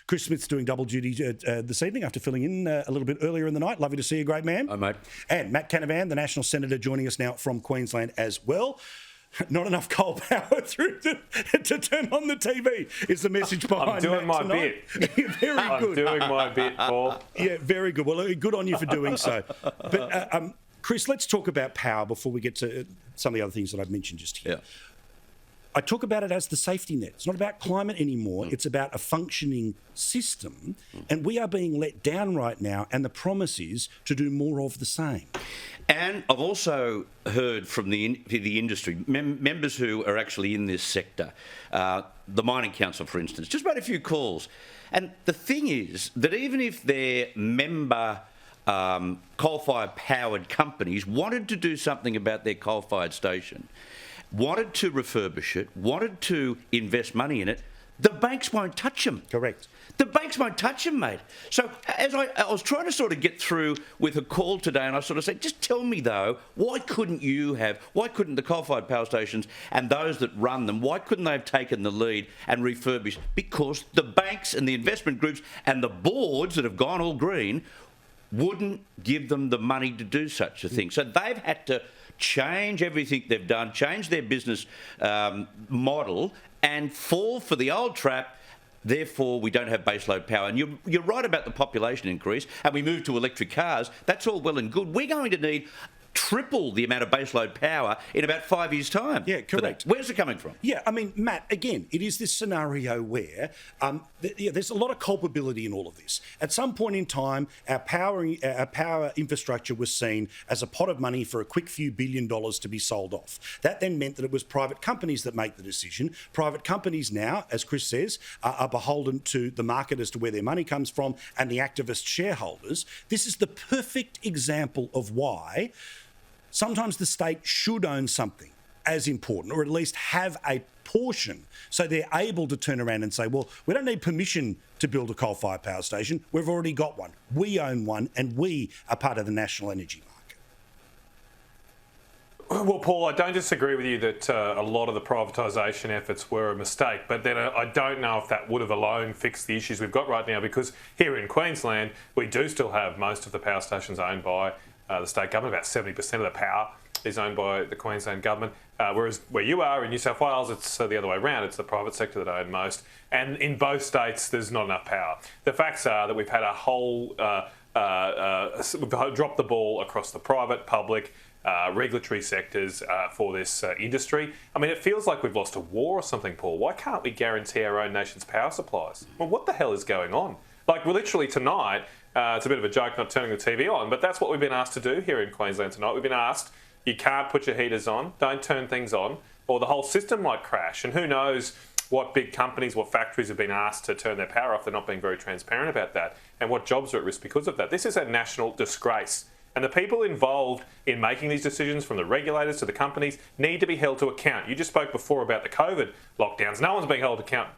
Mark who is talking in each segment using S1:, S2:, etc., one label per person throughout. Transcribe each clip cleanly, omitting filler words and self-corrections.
S1: Chris Smith's doing double duty this evening after filling in a little bit earlier in the night. Lovely to see you, great man.
S2: Hi, mate.
S1: And Matt Canavan, the National Senator, joining us now from Queensland as well. Not enough coal power through to turn on the TV is the message behind
S3: I'm doing
S1: Matt
S3: my
S1: tonight.
S3: bit.
S1: Very good.
S3: I'm doing my bit, Paul.
S1: Yeah, very good. Well, good on you for doing so. But, Chris, let's talk about power before we get to some of the other things that I've mentioned just here.
S2: Yeah.
S1: I talk about it as the safety net. It's not about climate anymore. It's about a functioning system. And we are being let down right now, and the promise is to do more of the same.
S2: And I've also heard from the industry, members who are actually in this sector, the Mining Council, for instance, just made a few calls. And the thing is that even if their member coal-fired powered companies wanted to do something about their coal-fired station, wanted to refurbish it, wanted to invest money in it, the banks won't touch them.
S1: Correct.
S2: The banks won't touch them, mate. So as I was trying to sort of get through with a call today, and I sort of said, just tell me, though, why couldn't the coal-fired power stations and those that run them, why couldn't they have taken the lead and refurbished? Because the banks and the investment groups and the boards that have gone all green wouldn't give them the money to do such a thing. So they've had to change everything they've done, change their business model, and fall for the old trap. Therefore, we don't have baseload power. And you're right about the population increase, and we move to electric cars. That's all well and good. We're going to need triple the amount of baseload power in about 5 years' time.
S1: Yeah, correct.
S2: Where's it coming from?
S1: Yeah, I mean, Matt, again, it is this scenario where there's a lot of culpability in all of this. At some point in time, our power infrastructure was seen as a pot of money for a quick few $1 billion to be sold off. That then meant that it was private companies that make the decision. Private companies now, as Chris says, are beholden to the market as to where their money comes from and the activist shareholders. This is the perfect example of why sometimes the state should own something as important, or at least have a portion, so they're able to turn around and say, well, we don't need permission to build a coal-fired power station. We've already got one. We own one, and we are part of the national energy market.
S3: Well, Paul, I don't disagree with you that a lot of the privatisation efforts were a mistake, but then I don't know if that would have alone fixed the issues we've got right now, because here in Queensland, we do still have most of the power stations owned by the state government. About 70% of the power is owned by the Queensland government, whereas where you are in New South Wales, it's the other way around. It's the private sector that own most. And in both states, there's not enough power. The facts are that we've had a whole, we've dropped the ball across the private, public, regulatory sectors for this industry. I mean, it feels like we've lost a war or something, Paul. Why can't we guarantee our own nation's power supplies? Well, what the hell is going on? Like, we're literally tonight, it's a bit of a joke not turning the TV on, but that's what we've been asked to do here in Queensland tonight. We've been asked, you can't put your heaters on, don't turn things on, or the whole system might crash. And who knows what big companies, what factories have been asked to turn their power off. They're not being very transparent about that, and what jobs are at risk because of that. This is a national disgrace. And the people involved in making these decisions, from the regulators to the companies, need to be held to account. You just spoke before about the COVID lockdowns. No one's being held to account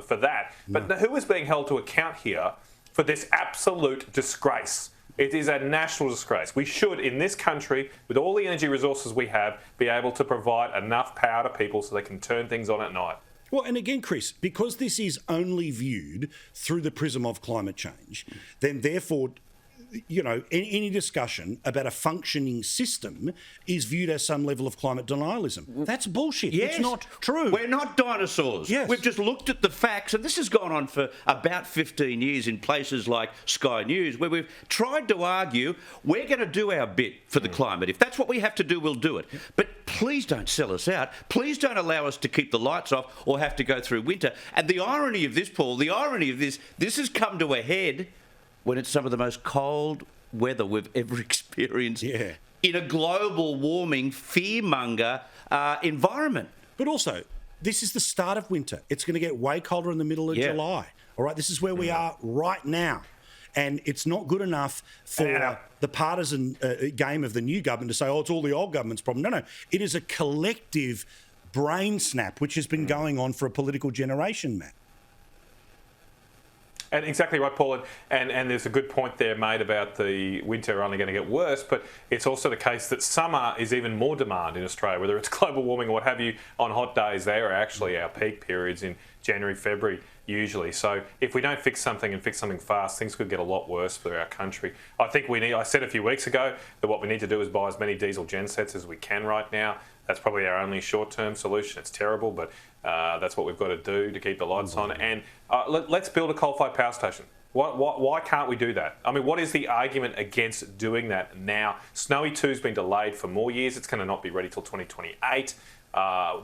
S3: for that. No. But who is being held to account here for this absolute disgrace? It is a national disgrace. We should, in this country, with all the energy resources we have, be able to provide enough power to people so they can turn things on at night.
S1: Well, and again, Chris, because this is only viewed through the prism of climate change, then therefore, you know, any discussion about a functioning system is viewed as some level of climate denialism. That's bullshit.
S2: Yes.
S1: It's not true.
S2: We're not dinosaurs.
S1: Yes.
S2: We've just looked at the facts, and this has gone on for about 15 years in places like Sky News, where we've tried to argue we're going to do our bit for the climate. If that's what we have to do, we'll do it. But please don't sell us out. Please don't allow us to keep the lights off or have to go through winter. And the irony of this, Paul, the irony of this has come to a head when it's some of the most cold weather we've ever experienced in a global warming, fearmonger environment.
S1: But also, this is the start of winter. It's going to get way colder in the middle of July. All right, this is where we are right now. And it's not good enough for the partisan game of the new government to say, oh, it's all the old government's problem. No, it is a collective brain snap which has been going on for a political generation, Matt.
S3: And exactly right, Paul. And there's a good point there made about the winter only going to get worse, but it's also the case that summer is even more demand in Australia, whether it's global warming or what have you. On hot days, they are actually our peak periods in January, February usually. So if we don't fix something and fix something fast, things could get a lot worse for our country. I think I said a few weeks ago that what we need to do is buy as many diesel gensets as we can right now. That's probably our only short-term solution. It's terrible, but that's what we've got to do to keep the lights on. And let's build a coal-fired power station. Why can't we do that? I mean, what is the argument against doing that now? Snowy 2's been delayed for more years. It's going to not be ready till 2028.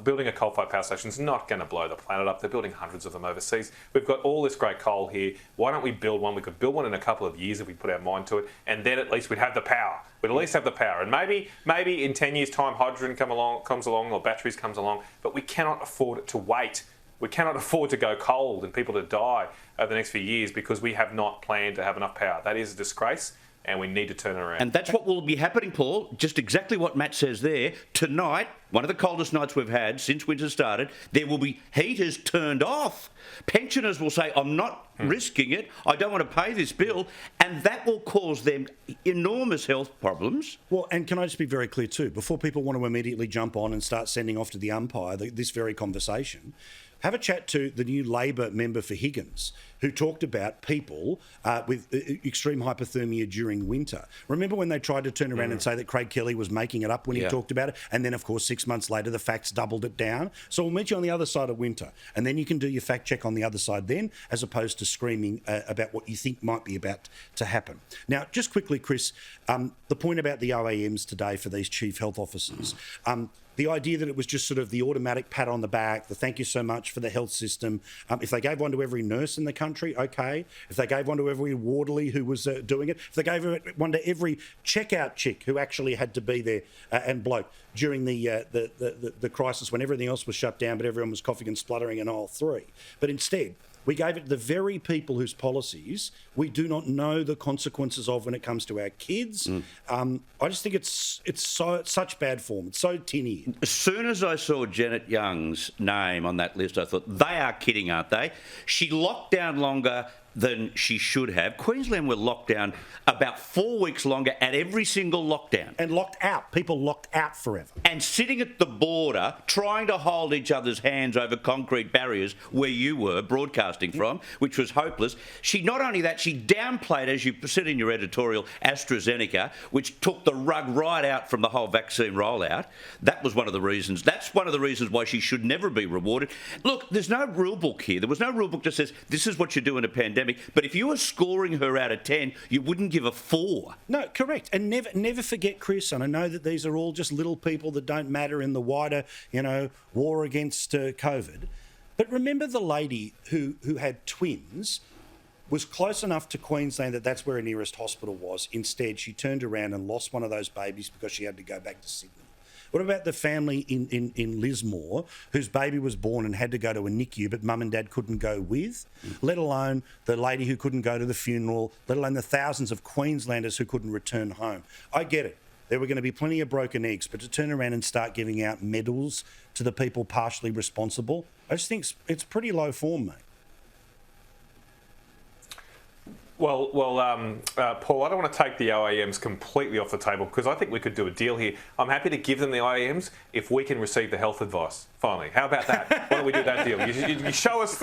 S3: Building a coal-fired power station is not going to blow the planet up. They're building hundreds of them overseas. We've got all this great coal here. Why don't we build one? We could build one in a couple of years if we put our mind to it, and then at least we'd have the power. We'd at least have the power. And maybe in 10 years' time, hydrogen comes along or batteries comes along, but we cannot afford to wait. We cannot afford to go cold and people to die over the next few years because we have not planned to have enough power. That is a disgrace. And we need to turn it around.
S2: And that's what will be happening, Paul. Just exactly what Matt says there. Tonight, one of the coldest nights we've had since winter started, there will be heaters turned off. Pensioners will say, I'm not risking it. I don't want to pay this bill. And that will cause them enormous health problems.
S1: Well, and can I just be very clear too, before people want to immediately jump on and start sending off to the umpire this very conversation, have a chat to the new Labor member for Higgins, who talked about people with extreme hypothermia during winter. Remember when they tried to turn around and say that Craig Kelly was making it up when he talked about it? And then, of course, 6 months later, the facts doubled it down. So we'll meet you on the other side of winter. And then you can do your fact check on the other side then, as opposed to screaming about what you think might be about to happen. Now, just quickly, Chris, the point about the OAMs today for these chief health officers. The idea that it was just sort of the automatic pat on the back, the thank you so much for the health system. If they gave one to every nurse in the country, okay. If they gave one to every Wardley who was doing it, if they gave one to every checkout chick who actually had to be there and bloke during the crisis when everything else was shut down but everyone was coughing and spluttering in aisle 3. But instead, we gave it to the very people whose policies we do not know the consequences of when it comes to our kids. I just think it's such bad form. It's so tinny.
S2: As soon as I saw Janet Young's name on that list, I thought, they are kidding, aren't they? She locked down longer than she should have. Queensland were locked down about 4 weeks longer at every single lockdown.
S1: And locked out. People locked out forever.
S2: And sitting at the border, trying to hold each other's hands over concrete barriers where you were broadcasting from, which was hopeless. She, not only that, she downplayed, as you said in your editorial, AstraZeneca, which took the rug right out from the whole vaccine rollout. That was one of the reasons. That's one of the reasons why she should never be rewarded. Look, there's no rule book here. There was no rule book that says this is what you do in a pandemic. But if you were scoring her out of 10, you wouldn't give a 4.
S1: No, correct. And never forget, Chris, and I know that these are all just little people that don't matter in the wider, war against COVID. But remember the lady who had twins was close enough to Queensland that's where her nearest hospital was. Instead, she turned around and lost one of those babies because she had to go back to Sydney. What about the family in Lismore whose baby was born and had to go to a NICU but mum and dad couldn't go with, let alone the lady who couldn't go to the funeral, let alone the thousands of Queenslanders who couldn't return home? I get it. There were going to be plenty of broken eggs, but to turn around and start giving out medals to the people partially responsible, I just think it's pretty low form, mate.
S3: Well, Paul, I don't want to take the OAMs completely off the table because I think we could do a deal here. I'm happy to give them the OAMs if we can receive the health advice. Finally, how about that? Why don't we do that deal? You show us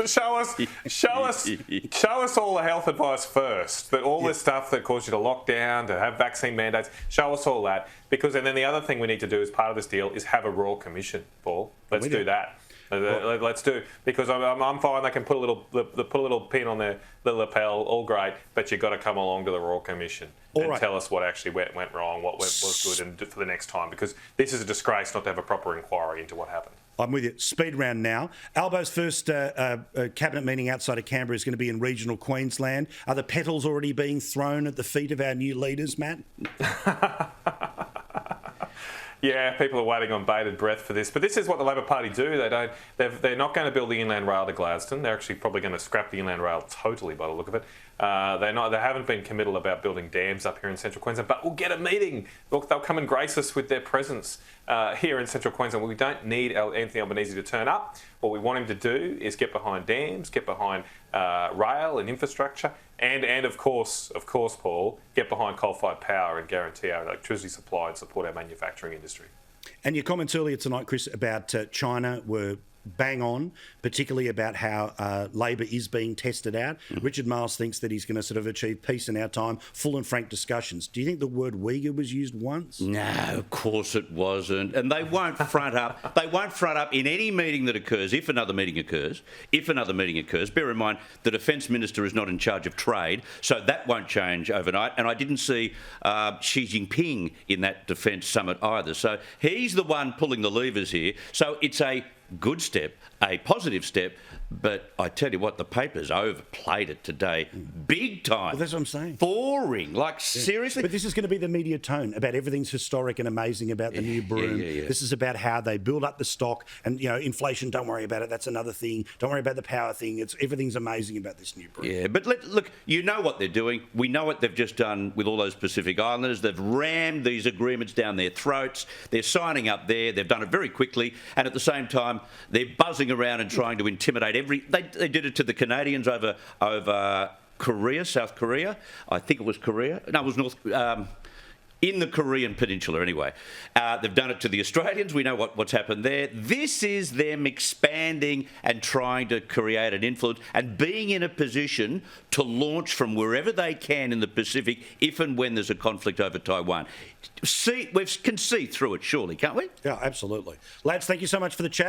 S3: all the health advice first. That all this stuff that caused you to lock down, to have vaccine mandates. Show us all that and then the other thing we need to do as part of this deal is have a royal commission. Paul, let's do that. Let's do, because I'm fine. They can put a little pin on their lapel, all great. But you've got to come along to the Royal Commission and tell us what actually went wrong, what was good, and for the next time. Because this is a disgrace not to have a proper inquiry into what happened.
S1: I'm with you. Speed round now. Albo's first cabinet meeting outside of Canberra is going to be in regional Queensland. Are the petals already being thrown at the feet of our new leaders, Matt?
S3: Yeah, people are waiting on bated breath for this. But this is what the Labor Party do. They're not going to build the inland rail to Gladstone. They're actually probably going to scrap the inland rail totally by the look of it. They haven't been committal about building dams up here in central Queensland, but we'll get a meeting. Look, they'll come and grace us with their presence here in central Queensland. We don't need Anthony Albanese to turn up. What we want him to do is get behind dams, get behind rail and infrastructure, and of course, Paul, get behind coal-fired power and guarantee our electricity supply and support our manufacturing industry.
S1: And your comments earlier tonight, Chris, about China were bang on, particularly about how Labor is being tested out. Richard Marles thinks that he's going to sort of achieve peace in our time, full and frank discussions. Do you think the word Uyghur was used once?
S2: No, of course it wasn't. And they won't front up. They won't front up in any meeting that occurs, if another meeting occurs. Bear in mind, the Defence Minister is not in charge of trade, so that won't change overnight. And I didn't see Xi Jinping in that Defence Summit either. So he's the one pulling the levers here. So it's a good step, a positive step, but I tell you what, the papers overplayed it today, big time.
S1: Well, that's what I'm saying.
S2: Boring, like seriously.
S1: But this is going to be the media tone about everything's historic and amazing about the new broom. This is about how they build up the stock and, inflation, don't worry about it, that's another thing. Don't worry about the power thing. Everything's amazing about this new broom.
S2: Yeah, but look, you know what they're doing. We know what they've just done with all those Pacific Islanders. They've rammed these agreements down their throats. They're signing up there. They've done it very quickly. And at the same time, they're buzzing around and trying to intimidate They did it to the Canadians over Korea, South Korea. I think it was Korea. No, it was in the Korean Peninsula anyway. They've done it to the Australians. We know what's happened there. This is them expanding and trying to create an influence and being in a position to launch from wherever they can in the Pacific if and when there's a conflict over Taiwan. We can see through it, surely, can't we?
S1: Yeah, absolutely. Lads, thank you so much for the chat.